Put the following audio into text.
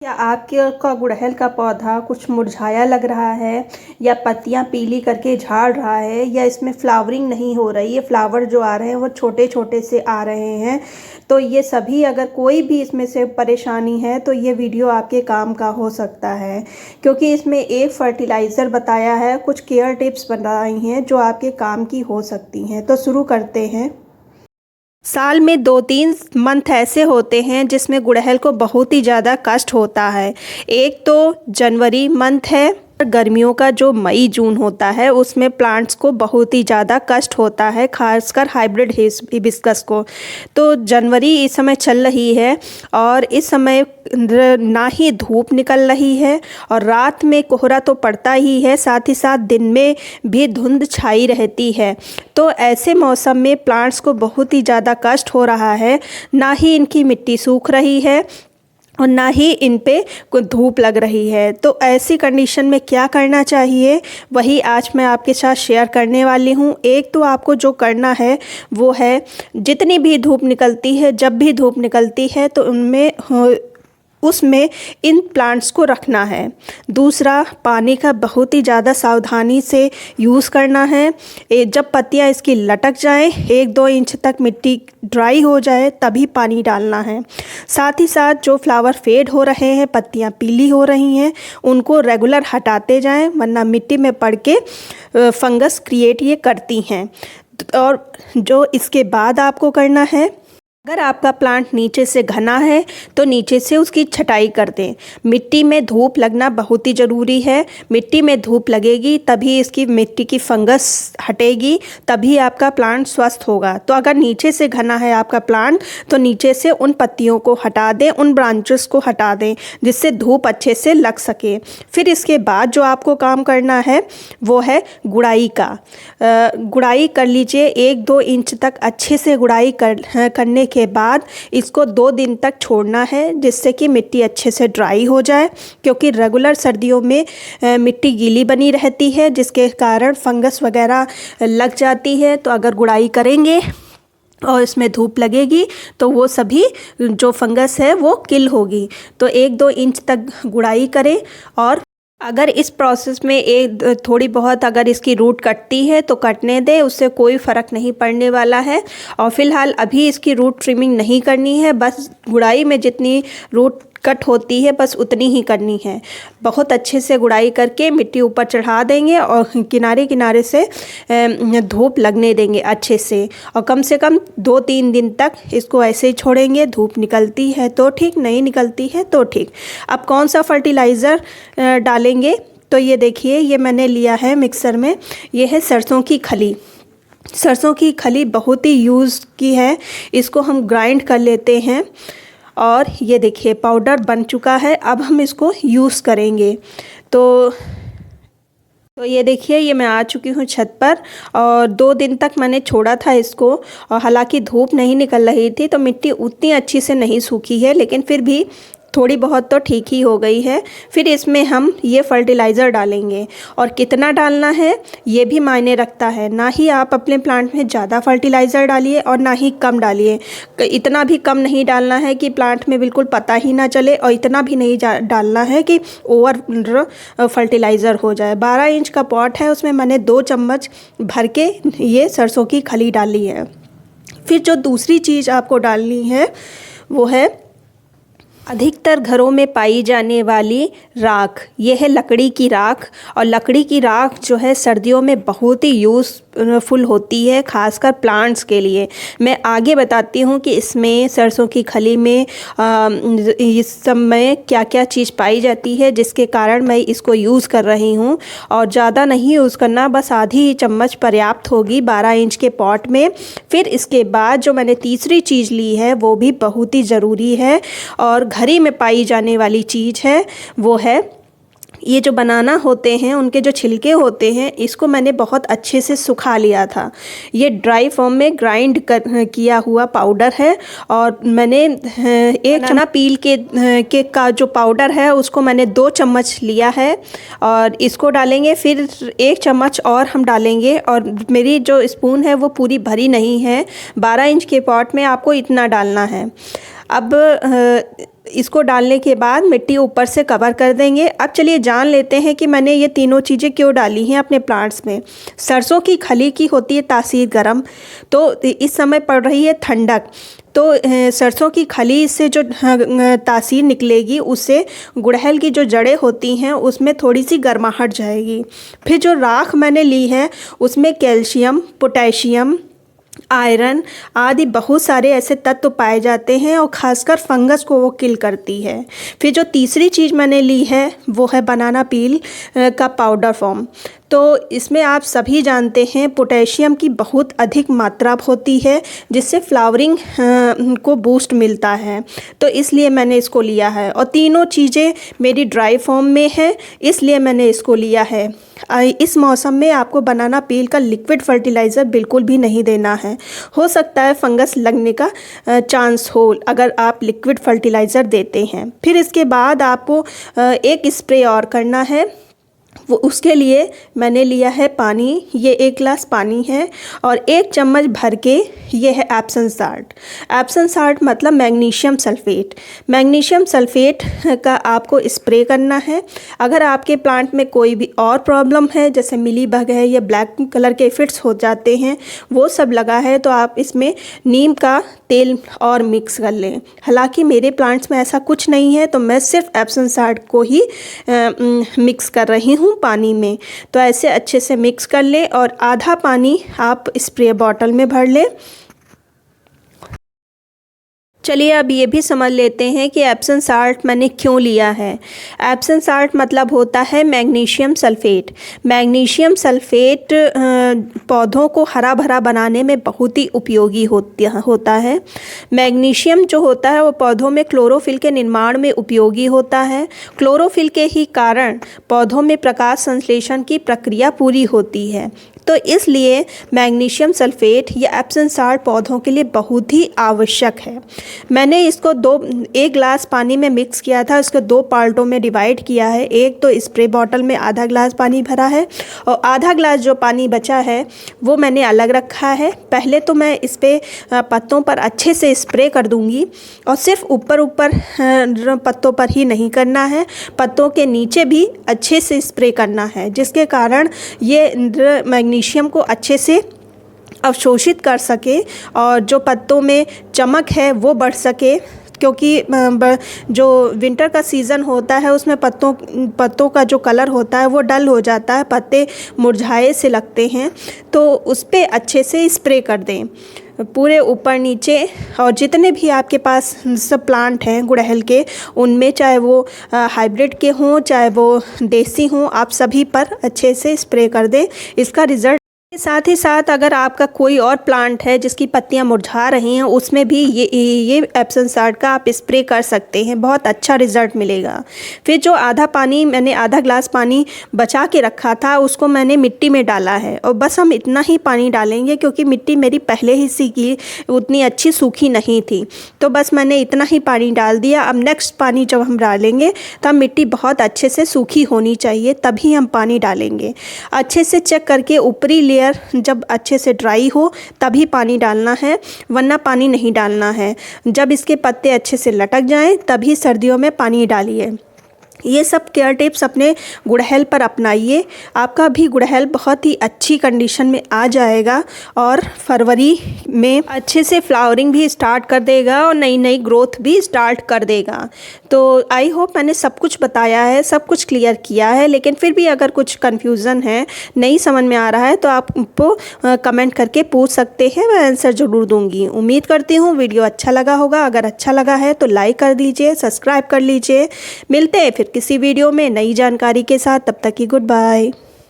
क्या आपके का गुड़हल का पौधा कुछ मुरझाया लग रहा है या पत्तियां पीली करके झाड़ रहा है या इसमें फ्लावरिंग नहीं हो रही है, फ्लावर जो आ रहे हैं वो छोटे छोटे से आ रहे हैं। तो ये सभी अगर कोई भी इसमें से परेशानी है तो ये वीडियो आपके काम का हो सकता है, क्योंकि इसमें एक फर्टिलाइज़र बताया है, कुछ केयर टिप्स बताई हैं जो आपके काम की हो सकती हैं। तो शुरू करते हैं। साल में 2-3 मंथ ऐसे होते हैं जिसमें गुड़हल को बहुत ही ज़्यादा कष्ट होता है। एक तो जनवरी मंथ है, गर्मियों का जो मई जून होता है उसमें प्लांट्स को बहुत ही ज़्यादा कष्ट होता है, खासकर हाइब्रिड हिबिस्कस को। तो जनवरी इस समय चल रही है और इस समय ना ही धूप निकल रही है और रात में कोहरा तो पड़ता ही है, साथ ही साथ दिन में भी धुंध छाई रहती है। तो ऐसे मौसम में प्लांट्स को बहुत ही ज़्यादा कष्ट हो रहा है, ना ही इनकी मिट्टी सूख रही है और ना ही इन पे कोई धूप लग रही है। तो ऐसी कंडीशन में क्या करना चाहिए, वही आज मैं आपके साथ शेयर करने वाली हूँ। एक तो आपको जो करना है वो है, जितनी भी धूप निकलती है, जब भी धूप निकलती है तो उसमें इन प्लांट्स को रखना है। दूसरा, पानी का बहुत ही ज़्यादा सावधानी से यूज़ करना है। जब पत्तियां इसकी लटक जाएं, 1-2 इंच तक मिट्टी ड्राई हो जाए तभी पानी डालना है। साथ ही साथ जो फ्लावर फेड हो रहे हैं, पत्तियां पीली हो रही हैं, उनको रेगुलर हटाते जाएं, वरना मिट्टी में पड़ के फंगस क्रिएट ये करती हैं। और जो इसके बाद आपको करना है, अगर आपका प्लांट नीचे से घना है तो नीचे से उसकी छटाई कर दें। मिट्टी में धूप लगना बहुत ही ज़रूरी है। मिट्टी में धूप लगेगी तभी इसकी मिट्टी की फंगस हटेगी, तभी आपका प्लांट स्वस्थ होगा। तो अगर नीचे से घना है आपका प्लांट तो नीचे से उन पत्तियों को हटा दें, उन ब्रांचेस को हटा दें, जिससे धूप अच्छे से लग सके। फिर इसके बाद जो आपको काम करना है वो है गुड़ाई का। गुड़ाई कर लीजिए, 1-2 इंच तक अच्छे से गुड़ाई करने के बाद इसको 2 दिन तक छोड़ना है, जिससे कि मिट्टी अच्छे से ड्राई हो जाए, क्योंकि रेगुलर सर्दियों में मिट्टी गीली बनी रहती है, जिसके कारण फंगस वगैरह लग जाती है। तो अगर गुड़ाई करेंगे और इसमें धूप लगेगी तो वो सभी जो फंगस है वो किल होगी। तो 1-2 इंच तक गुड़ाई करें। और अगर इस प्रोसेस में थोड़ी बहुत अगर इसकी रूट कटती है तो कटने दें, उससे कोई फ़र्क नहीं पड़ने वाला है। और फ़िलहाल अभी इसकी रूट ट्रिमिंग नहीं करनी है, बस गुड़ाई में जितनी रूट कट होती है बस उतनी ही करनी है। बहुत अच्छे से गुड़ाई करके मिट्टी ऊपर चढ़ा देंगे और किनारे किनारे से धूप लगने देंगे अच्छे से। और कम से कम 2-3 दिन तक इसको ऐसे ही छोड़ेंगे। धूप निकलती है तो ठीक, नहीं निकलती है तो ठीक। अब कौन सा फर्टिलाइज़र डालेंगे, तो ये देखिए, ये मैंने लिया है मिक्सर में, ये है सरसों की खली। सरसों की खली बहुत ही यूज़ की है, इसको हम ग्राइंड कर लेते हैं और ये देखिए पाउडर बन चुका है। अब हम इसको यूज़ करेंगे। तो ये देखिए, ये मैं आ चुकी हूँ छत पर और 2 दिन तक मैंने छोड़ा था इसको। और हालांकि धूप नहीं निकल रही थी तो मिट्टी उतनी अच्छी से नहीं सूखी है, लेकिन फिर भी थोड़ी बहुत तो ठीक ही हो गई है। फिर इसमें हम ये फर्टिलाइज़र डालेंगे और कितना डालना है ये भी मायने रखता है। ना ही आप अपने प्लांट में ज़्यादा फर्टिलाइज़र डालिए और ना ही कम डालिए। इतना भी कम नहीं डालना है कि प्लांट में बिल्कुल पता ही ना चले, और इतना भी नहीं डालना है कि ओवर फर्टिलाइज़र हो जाए। 12 इंच का पॉट है, उसमें मैंने 2 चम्मच भर के ये सरसों की खली डाली है। फिर जो दूसरी चीज़ आपको डालनी है वो है अधिकतर घरों में पाई जाने वाली राख। ये है लकड़ी की राख, और लकड़ी की राख जो है सर्दियों में बहुत ही यूज़फुल होती है, खासकर प्लांट्स के लिए। मैं आगे बताती हूँ कि इसमें सरसों की खली में इस सब में क्या क्या चीज़ पाई जाती है, जिसके कारण मैं इसको यूज़ कर रही हूँ। और ज़्यादा नहीं यूज़ करना, बस आधी ही चम्मच पर्याप्त होगी 12 इंच के पॉट में। फिर इसके बाद जो मैंने तीसरी चीज़ ली है वो भी बहुत ही ज़रूरी है और घर ही में पाई जाने वाली चीज़ है, वो है ये जो बनाना होते हैं उनके जो छिलके होते हैं, इसको मैंने बहुत अच्छे से सुखा लिया था। ये ड्राई फॉर्म में ग्राइंड किया हुआ पाउडर है। और मैंने एक चना पील के का जो पाउडर है उसको मैंने 2 चम्मच लिया है और इसको डालेंगे। फिर 1 चम्मच और हम डालेंगे, और मेरी जो स्पून है वो पूरी भरी नहीं है। 12 इंच के पॉट में आपको इतना डालना है। अब इसको डालने के बाद मिट्टी ऊपर से कवर कर देंगे। अब चलिए जान लेते हैं कि मैंने ये तीनों चीज़ें क्यों डाली हैं अपने प्लांट्स में। सरसों की खली की होती है तासीर गर्म, तो इस समय पड़ रही है ठंडक, तो सरसों की खली से जो तासीर निकलेगी उससे गुड़हल की जो जड़ें होती हैं उसमें थोड़ी सी गर्माहट जाएगी। फिर जो राख मैंने ली है उसमें कैल्शियम, पोटेशियम, आयरन आदि बहुत सारे ऐसे तत्व पाए जाते हैं और ख़ासकर फंगस को वो किल करती है। फिर जो तीसरी चीज़ मैंने ली है वो है बनाना पील का पाउडर फॉर्म। तो इसमें आप सभी जानते हैं पोटेशियम की बहुत अधिक मात्रा होती है जिससे फ्लावरिंग को बूस्ट मिलता है, तो इसलिए मैंने इसको लिया है। और तीनों चीज़ें मेरी ड्राई फॉर्म में है इसलिए मैंने इसको लिया है। इस मौसम में आपको बनाना पील का लिक्विड फर्टिलाइज़र बिल्कुल भी नहीं देना है। हो सकता है फंगस लगने का चांस हो अगर आप लिक्विड फर्टिलाइज़र देते हैं। फिर इसके बाद आपको एक स्प्रे और करना है, वो उसके लिए मैंने लिया है पानी। ये 1 गिलास पानी है और 1 चम्मच भर के ये है एप्सम साल्ट। एप्सम साल्ट मतलब मैग्नीशियम सल्फ़ेट। मैग्नीशियम सल्फ़ेट का आपको स्प्रे करना है। अगर आपके प्लांट में कोई भी और प्रॉब्लम है जैसे मिलीबग है या ब्लैक कलर के फिट्स हो जाते हैं वो सब लगा है तो आप इसमें नीम का तेल और मिक्स कर लें। हालांकि मेरे प्लांट्स में ऐसा कुछ नहीं है तो मैं सिर्फ एप्सम साल्ट को ही मिक्स कर रही हूँ पानी में। तो ऐसे अच्छे से मिक्स कर लें और आधा पानी आप स्प्रे बॉटल में भर लें। चलिए अब ये भी समझ लेते हैं कि एप्सम साल्ट मैंने क्यों लिया है। एप्सम साल्ट मतलब होता है मैग्नीशियम सल्फ़ेट। मैग्नीशियम सल्फ़ेट पौधों को हरा भरा बनाने में बहुत ही उपयोगी होता है। मैग्नीशियम जो होता है वो पौधों में क्लोरोफिल के निर्माण में उपयोगी होता है। क्लोरोफिल के ही कारण पौधों में प्रकाश संश्लेषण की प्रक्रिया पूरी होती है, तो इसलिए मैग्नीशियम सल्फ़ेट या एप्सम साल्ट पौधों के लिए बहुत ही आवश्यक है। मैंने इसको 1 गिलास पानी में मिक्स किया था, इसको 2 पार्टों में डिवाइड किया है। एक तो स्प्रे बॉटल में आधा गिलास पानी भरा है और आधा गिलास जो पानी बचा है वो मैंने अलग रखा है। पहले तो मैं इस पर पत्तों पर अच्छे से स्प्रे कर दूंगी और सिर्फ ऊपर पत्तों पर ही नहीं करना है, पत्तों के नीचे भी अच्छे से स्प्रे करना है, जिसके कारण ये मैग्नीशियम को अच्छे से अवशोषित कर सके और जो पत्तों में चमक है वो बढ़ सके। क्योंकि जो विंटर का सीज़न होता है उसमें पत्तों का जो कलर होता है वो डल हो जाता है, पत्ते मुरझाए से लगते हैं, तो उस पर अच्छे से स्प्रे कर दें पूरे ऊपर नीचे। और जितने भी आपके पास सब प्लांट हैं गुड़हल के, उनमें चाहे वो हाइब्रिड के हों चाहे वो देसी हों, आप सभी पर अच्छे से स्प्रे कर दें। इसका रिज़ल्ट साथ ही साथ अगर आपका कोई और प्लांट है जिसकी पत्तियां मुरझा रही हैं उसमें भी ये एप्सम साल्ट का आप स्प्रे कर सकते हैं, बहुत अच्छा रिज़ल्ट मिलेगा। फिर जो आधा गिलास पानी बचा के रखा था उसको मैंने मिट्टी में डाला है और बस हम इतना ही पानी डालेंगे क्योंकि मिट्टी मेरी पहले ही से उतनी अच्छी सूखी नहीं थी, तो बस मैंने इतना ही पानी डाल दिया। अब नेक्स्ट पानी जब हम डालेंगे तब मिट्टी बहुत अच्छे से सूखी होनी चाहिए, तभी हम पानी डालेंगे। अच्छे से चेक करके ऊपरी लेयर जब अच्छे से ड्राई हो तभी पानी डालना है, वरना पानी नहीं डालना है। जब इसके पत्ते अच्छे से लटक जाएं तभी सर्दियों में पानी डालिए। ये सब केयर टिप्स अपने गुड़हल पर अपनाइए, आपका भी गुड़हल बहुत ही अच्छी कंडीशन में आ जाएगा और फरवरी में अच्छे से फ्लावरिंग भी स्टार्ट कर देगा और नई ग्रोथ भी स्टार्ट कर देगा। तो आई होप मैंने सब कुछ बताया है, सब कुछ क्लियर किया है, लेकिन फिर भी अगर कुछ कन्फ्यूज़न है, नहीं समझ में आ रहा है तो आपको कमेंट करके पूछ सकते हैं, मैं आंसर ज़रूर दूँगी। उम्मीद करती हूँ वीडियो अच्छा लगा होगा। अगर अच्छा लगा है तो लाइक कर दीजिए, सब्सक्राइब कर लीजिए। मिलते हैं फिर किसी वीडियो में नई जानकारी के साथ, तब तक की गुड बाय।